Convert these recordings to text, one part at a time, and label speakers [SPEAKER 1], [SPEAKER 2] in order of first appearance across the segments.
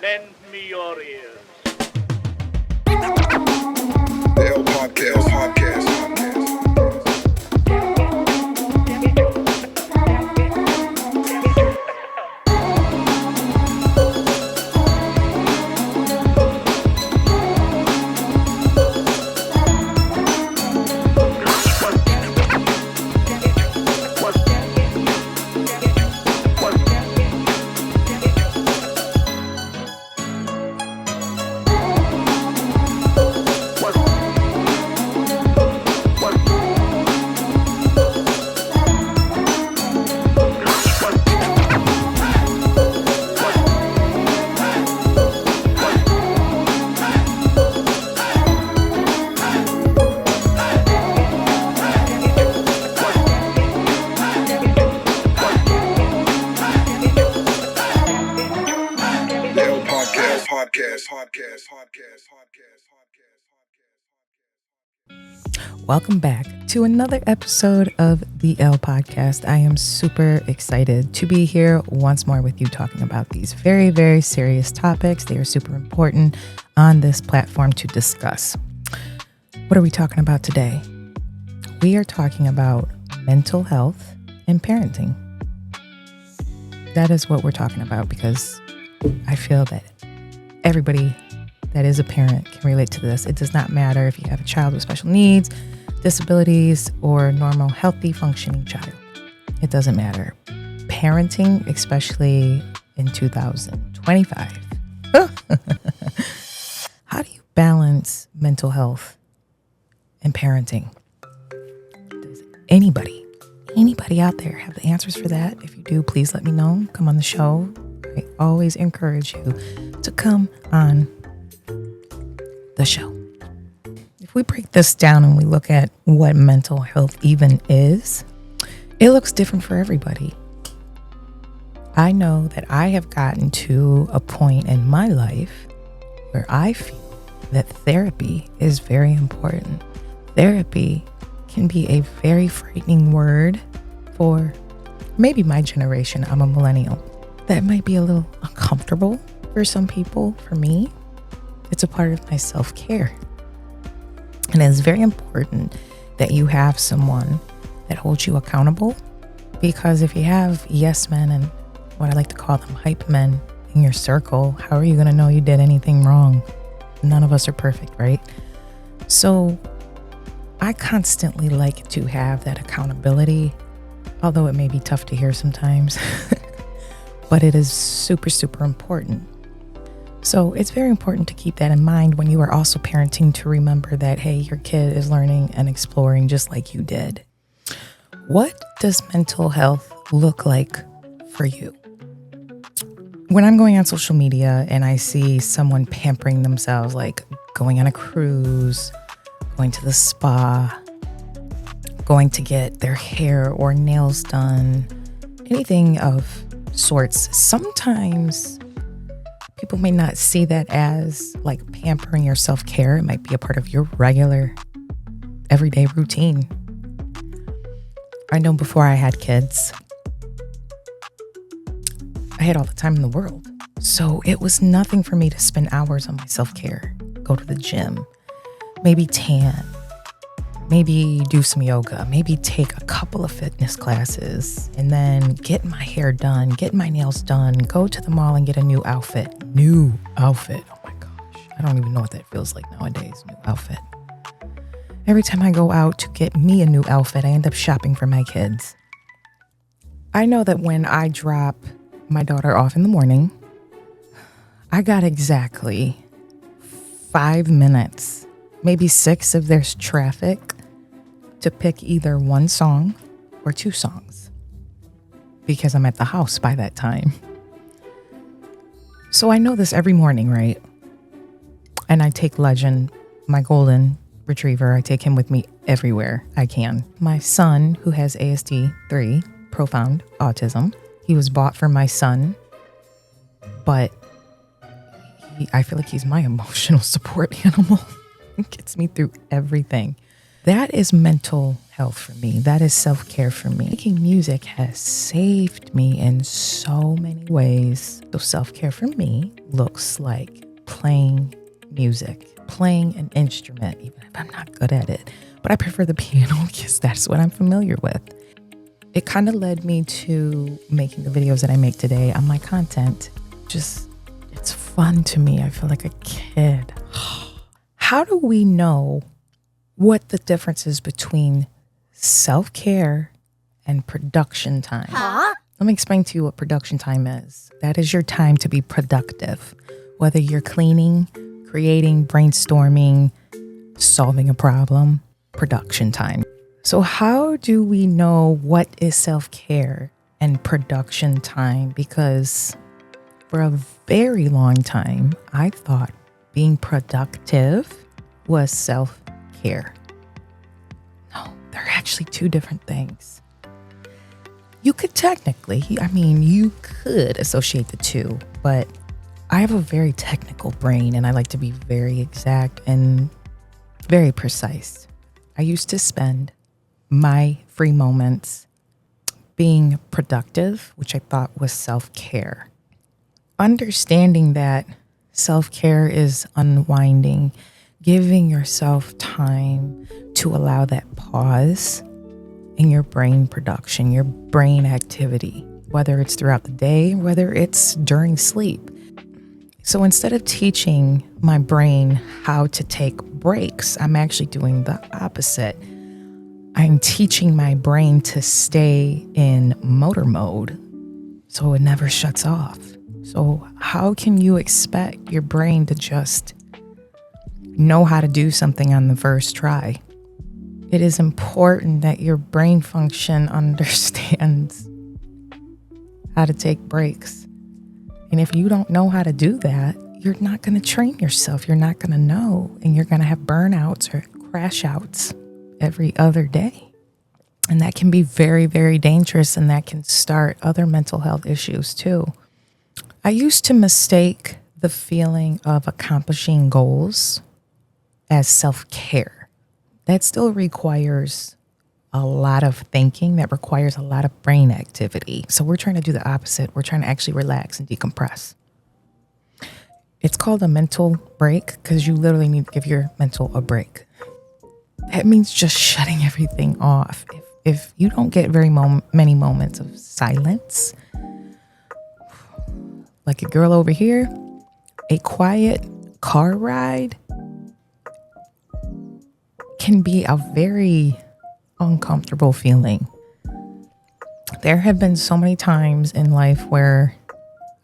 [SPEAKER 1] Lend me your ears.
[SPEAKER 2] The L Podcast.
[SPEAKER 3] Welcome back to another episode of the L Podcast. I am super excited to be here once more with you talking about these very, very serious topics. They are super important on this platform to discuss. What are we talking about today? We are talking about mental health and parenting. That is what we're talking about because I feel that everybody that is a parent can relate to this. It does not matter if you have a child with special needs, disabilities, or normal, healthy, functioning child. It doesn't matter. Parenting, especially in 2025. How do you balance mental health and parenting? Does anybody out there have the answers for that? If you do, please let me know. Come on the show. I always encourage you to come on the show. If we break this down and we look at what mental health even is, it looks different for everybody. I know that I have gotten to a point in my life where I feel that therapy is very important. Therapy can be a very frightening word for maybe my generation. I'm a millennial. That might be a little uncomfortable for some people. For me, it's a part of my self-care. And it's very important that you have someone that holds you accountable, because if you have yes men and what I like to call them hype men in your circle, how are you going to know you did anything wrong? None of us are perfect, right? So I constantly like to have that accountability, although it may be tough to hear sometimes, but it is super, super important. So it's very important to keep that in mind when you are also parenting, to remember that, hey, your kid is learning and exploring just like you did. What does mental health look like for you? When I'm going on social media and I see someone pampering themselves, like going on a cruise, going to the spa, going to get their hair or nails done, anything of sorts, sometimes people may not see that as like pampering your self-care. It might be a part of your regular everyday routine. I know before I had kids, I had all the time in the world. So it was nothing for me to spend hours on my self-care, go to the gym, maybe tan, maybe do some yoga, maybe take a couple of fitness classes, and then get my hair done, get my nails done, go to the mall and get a new outfit. Oh my gosh. I don't even know what that feels like nowadays, new outfit. Every time I go out to get me a new outfit, I end up shopping for my kids. I know that when I drop my daughter off in the morning, I got exactly 5 minutes, maybe 6 if there's traffic, to pick either one song or 2 songs, because I'm at the house by that time. So I know this every morning, right? And I take Legend, my golden retriever, I take him with me everywhere I can. My son, who has ASD 3, profound autism, he was bought for my son, but I feel like he's my emotional support animal. It gets me through everything. That is mental health for me. That is self-care for me. Making music has saved me in so many ways. So self-care for me looks like playing music, playing an instrument, even if I'm not good at it. But I prefer the piano because that's what I'm familiar with. It kind of led me to making the videos that I make today on my content. It's fun to me. I feel like a kid. How do we know what the difference is between self-care and production time? Let me explain to you what production time is. That is your time to be productive. Whether you're cleaning, creating, brainstorming, solving a problem, production time. So how do we know what is self-care and production time? Because for a very long time, I thought being productive was self-care. No, they're actually two different things. You could you could associate the two, but I have a very technical brain and I like to be very exact and very precise. I used to spend my free moments being productive, which I thought was self-care. Understanding that self-care is unwinding, giving yourself time to allow that pause in your brain production, your brain activity, whether it's throughout the day, whether it's during sleep. So instead of teaching my brain how to take breaks, I'm actually doing the opposite. I'm teaching my brain to stay in motor mode so it never shuts off. So how can you expect your brain to just know how to do something on the first try? It is important that your brain function understands how to take breaks. And if you don't know how to do that, you're not going to train yourself. You're not going to know, and you're going to have burnouts or crash outs every other day. And that can be very, very dangerous, and that can start other mental health issues too. I used to mistake the feeling of accomplishing goals as self-care. That still requires a lot of thinking. That requires a lot of brain activity. So we're trying to do the opposite. We're trying to actually relax and decompress. It's called a mental break because you literally need to give your mental a break. That means just shutting everything off. If you don't get very many moments of silence, like a girl over here, a quiet car ride can be a very uncomfortable feeling. There have been so many times in life where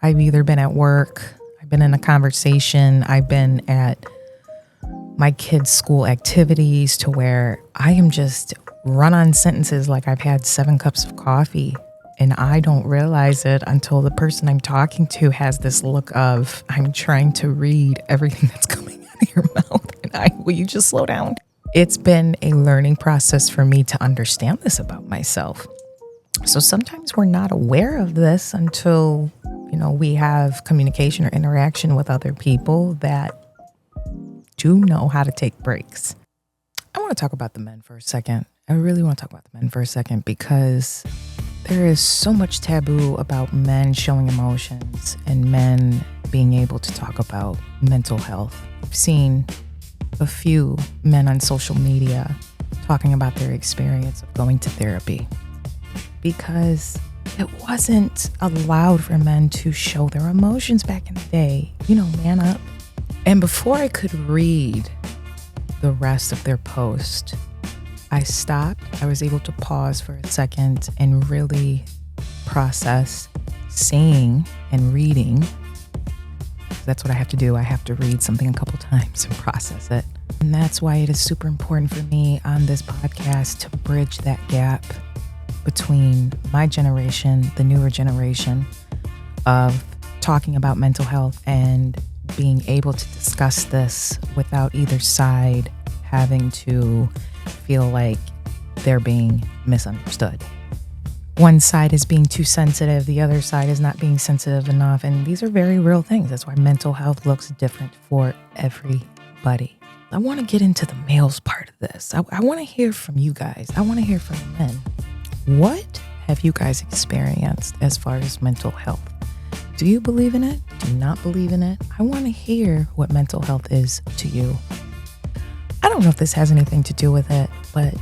[SPEAKER 3] I've either been at work, I've been in a conversation, I've been at my kids' school activities to where I am just run on sentences like I've had 7 cups of coffee, and I don't realize it until the person I'm talking to has this look of, I'm trying to read everything that's coming out of your mouth, and will you just slow down? It's been a learning process for me to understand this about myself. So sometimes we're not aware of this until, we have communication or interaction with other people that do know how to take breaks. I want to talk about the men for a second. I really want to talk about the men for a second because there is so much taboo about men showing emotions and men being able to talk about mental health. I've seen a few men on social media talking about their experience of going to therapy because it wasn't allowed for men to show their emotions back in the day. Man up. And before I could read the rest of their post, I stopped. I was able to pause for a second and really process seeing and reading. That's what I have to do. I have to read something a couple times and process it. And that's why it is super important for me on this podcast to bridge that gap between my generation, the newer generation, of talking about mental health and being able to discuss this without either side having to feel like they're being misunderstood. One side is being too sensitive, the other side is not being sensitive enough, and these are very real things. That's why mental health looks different for everybody. I want to get into the males part of this. I want to hear from you guys. I want to hear from the men. What have you guys experienced as far as mental health? Do you believe in it? Do you not believe in it? I want to hear what mental health is to you. I don't know if this has anything to do with it, but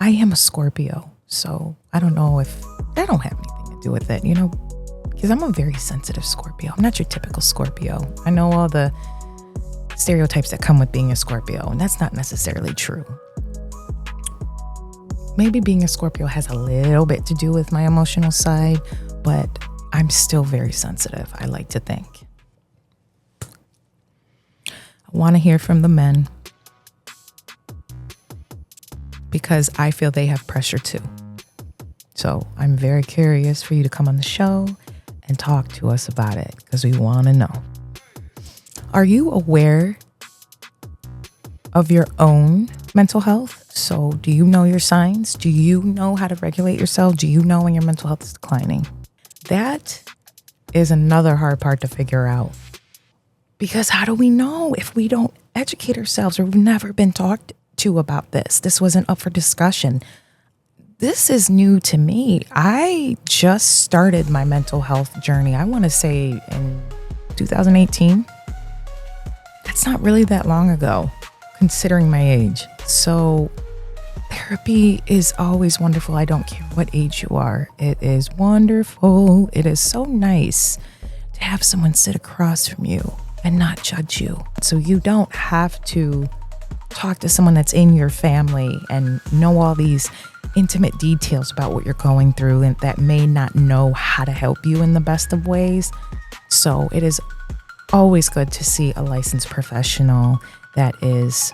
[SPEAKER 3] I am a Scorpio. So I don't know if that don't have anything to do with it, because I'm a very sensitive Scorpio. I'm not your typical Scorpio. I know all the stereotypes that come with being a Scorpio, and that's not necessarily true. Maybe being a Scorpio has a little bit to do with my emotional side, but I'm still very sensitive, I like to think. I want to hear from the men because I feel they have pressure too. So I'm very curious for you to come on the show and talk to us about it because we want to know. Are you aware of your own mental health? So do you know your signs? Do you know how to regulate yourself? Do you know when your mental health is declining? That is another hard part to figure out. Because how do we know if we don't educate ourselves or we've never been talked to about this? This wasn't up for discussion. This is new to me. I just started my mental health journey, I want to say in 2018. That's not really that long ago, considering my age. So therapy is always wonderful. I don't care what age you are. It is wonderful. It is so nice to have someone sit across from you and not judge you. So you don't have to talk to someone that's in your family and know all these intimate details about what you're going through and that may not know how to help you in the best of ways. So it is always good to see a licensed professional that is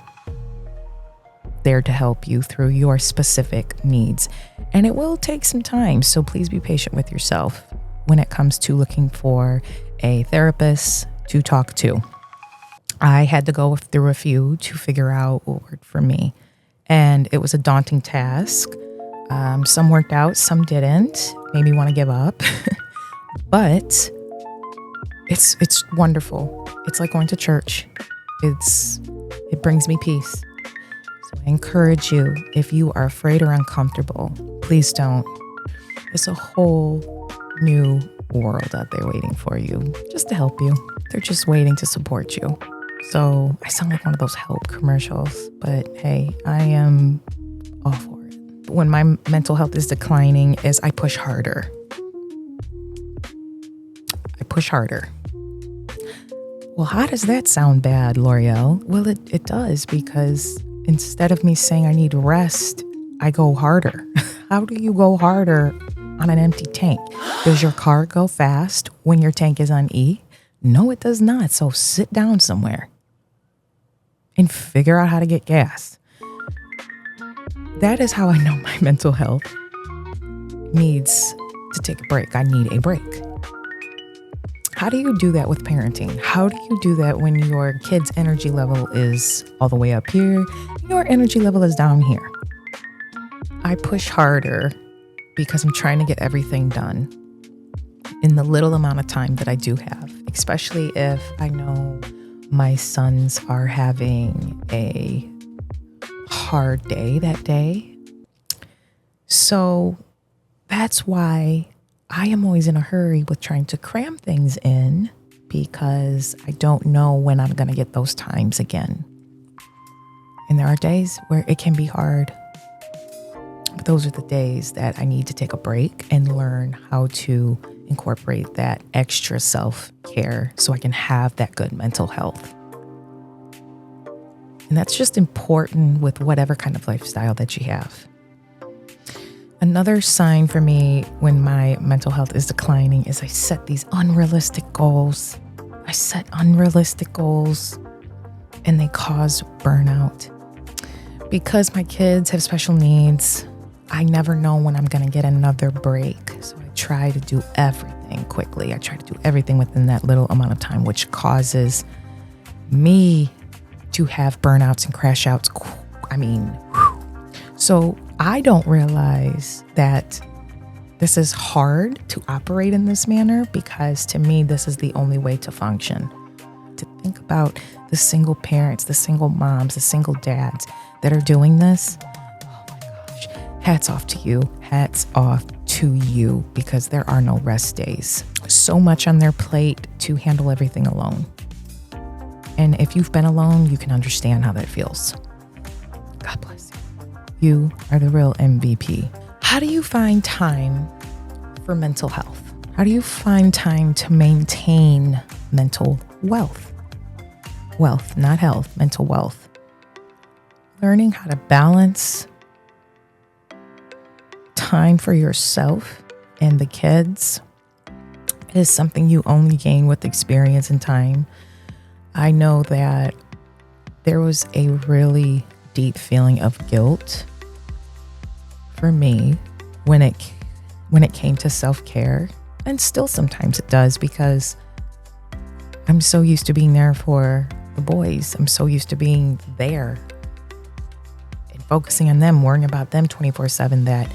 [SPEAKER 3] there to help you through your specific needs. And it will take some time, so please be patient with yourself when it comes to looking for a therapist to talk to. I had to go through a few to figure out what worked for me. And it was a daunting task. Some worked out, some didn't. Made me want to give up. But it's wonderful. It's like going to church. It brings me peace. So I encourage you, if you are afraid or uncomfortable, please don't. It's a whole new world out there waiting for you, just to help you. They're just waiting to support you. So I sound like one of those help commercials, but hey, I am all for it. When my mental health is declining is I push harder. Well, how does that sound bad, L'Oreal? Well, it does, because instead of me saying I need rest, I go harder. How do you go harder on an empty tank? Does your car go fast when your tank is on E? No, it does not. So sit down somewhere and figure out how to get gas. That is how I know my mental health needs to take a break. I need a break. How do you do that with parenting? How do you do that when your kid's energy level is all the way up here, your energy level is down here? I push harder because I'm trying to get everything done in the little amount of time that I do have, especially if I know my sons are having a hard day that day. So that's why I am always in a hurry with trying to cram things in, because I don't know when I'm going to get those times again. And there are days where it can be hard. But those are the days that I need to take a break and learn how to incorporate that extra self-care so I can have that good mental health. And that's just important with whatever kind of lifestyle that you have. Another sign for me when my mental health is declining is I set these unrealistic goals. And they cause burnout. Because my kids have special needs, I never know when I'm going to get another break. So I try to do everything quickly. I try to do everything within that little amount of time, which causes me to have burnouts and crash outs. So I don't realize that this is hard to operate in this manner, because to me, this is the only way to function. To think about the single parents, the single moms, the single dads that are doing this. Oh my gosh. Hats off to you. Hats off to you, because there are no rest days. So much on their plate to handle everything alone. And if you've been alone, you can understand how that feels. God bless you. You are the real MVP. How do you find time for mental health? How do you find time to maintain mental wealth? Wealth, not health, mental wealth. Learning how to balance time for yourself and the kids is something you only gain with experience and time. I know that there was a really deep feeling of guilt for me when it came to self-care, and still sometimes it does, because I'm so used to being there for the boys. I'm so used to being there and focusing on them, worrying about them 24/7, that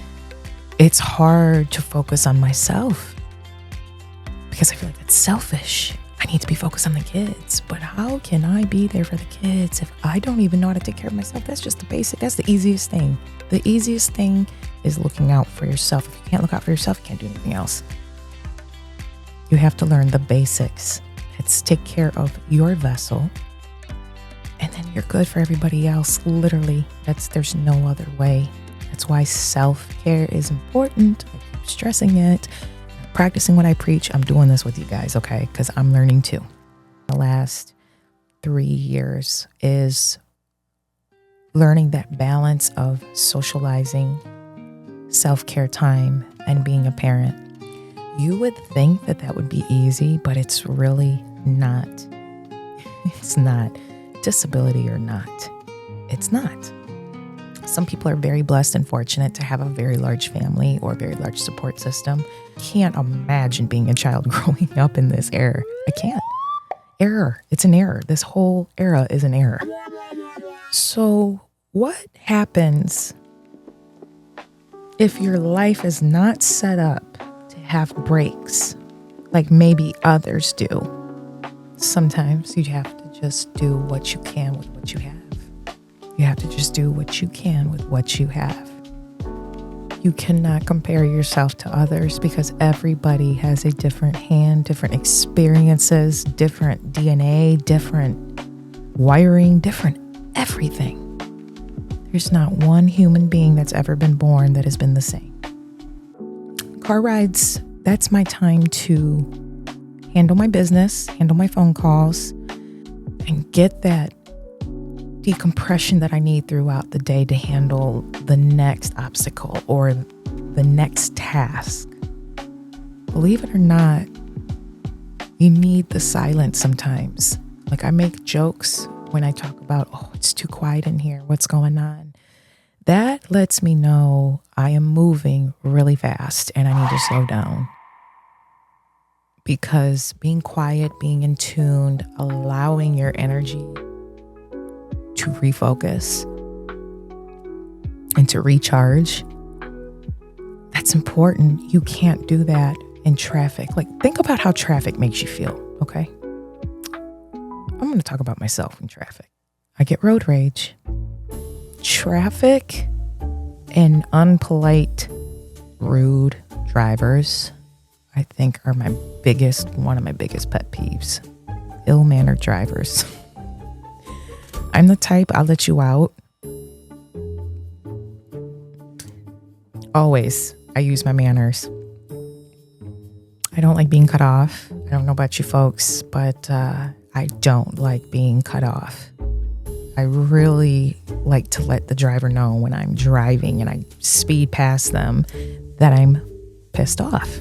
[SPEAKER 3] it's hard to focus on myself, because I feel like it's selfish. I need to be focused on the kids, but how can I be there for the kids if I don't even know how to take care of myself? That's just the basic. That's the easiest thing. The easiest thing is looking out for yourself. If you can't look out for yourself, you can't do anything else. You have to learn the basics. Let's take care of your vessel, and then you're good for everybody else. Literally, there's no other way. That's why self-care is important. I keep stressing it. I'm practicing what I preach. I'm doing this with you guys, okay? Because I'm learning too. The last 3 years is learning that balance of socializing, self-care time, and being a parent. You would think that would be easy, but it's really not. It's not. Disability or not, it's not. Some people are very blessed and fortunate to have a very large family or a very large support system. Can't imagine being a child growing up in this era. I can't. Error. It's an error. This whole era is an error. So what happens if your life is not set up to have breaks like maybe others do? Sometimes you have to just do what you can with what you have. You have to just do what you can with what you have. You cannot compare yourself to others, because everybody has a different hand, different experiences, different DNA, different wiring, different everything. There's not one human being that's ever been born that has been the same. Car rides, that's my time to handle my business, handle my phone calls, and get that decompression that I need throughout the day to handle the next obstacle or the next task. Believe it or not, you need the silence sometimes. Like, I make jokes when I talk about, oh, it's too quiet in here, what's going on? That lets me know I am moving really fast and I need to slow down. Because being quiet, being in tune, allowing your energy to refocus and to recharge, that's important. You can't do that in traffic. Like, think about how traffic makes you feel, okay? I'm going to talk about myself in traffic. I get road rage. Traffic and unpolite, rude drivers, I think, are one of my biggest pet peeves. Ill-mannered drivers. I'm the type, I'll let you out. Always, I use my manners. I don't like being cut off. I don't know about you folks, but I don't like being cut off. I really like to let the driver know when I'm driving and I speed past them that I'm pissed off.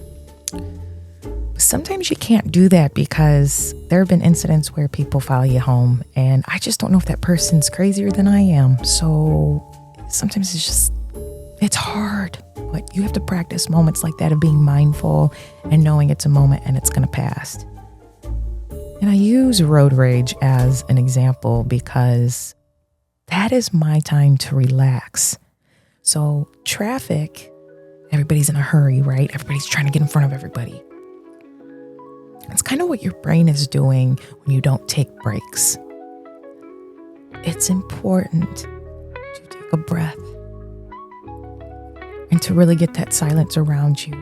[SPEAKER 3] Sometimes you can't do that, because there have been incidents where people follow you home and I just don't know if that person's crazier than I am. So sometimes it's hard, but you have to practice moments like that of being mindful and knowing it's a moment and it's going to pass. And I use road rage as an example because that is my time to relax. So traffic, everybody's in a hurry, right? Everybody's trying to get in front of everybody. It's kind of what your brain is doing when you don't take breaks. It's important to take a breath and to really get that silence around you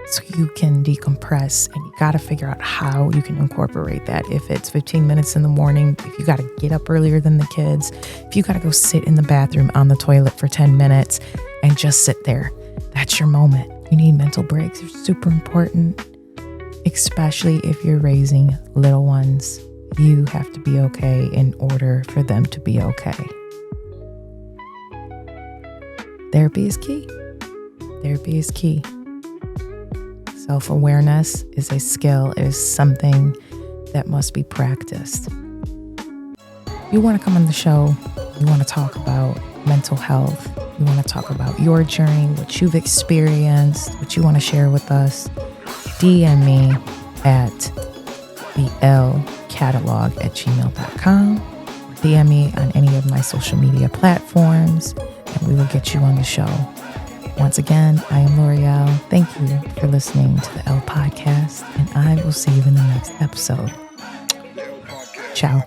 [SPEAKER 3] so you can decompress. And you got to figure out how you can incorporate that. If it's 15 minutes in the morning, if you got to get up earlier than the kids, if you got to go sit in the bathroom on the toilet for 10 minutes and just sit there, that's your moment. You need mental breaks. They're super important, especially if you're raising little ones. You have to be okay in order for them to be okay. Therapy is key. Therapy is key. Self-awareness is a skill. It is something that must be practiced. You want to come on the show. You want to talk about mental health. You want to talk about your journey, what you've experienced, what you want to share with us. DM me at thelcatalog@gmail.com. DM me on any of my social media platforms, and we will get you on the show. Once again, I am L'Oreal. Thank you for listening to the L Podcast, and I will see you in the next episode. Ciao.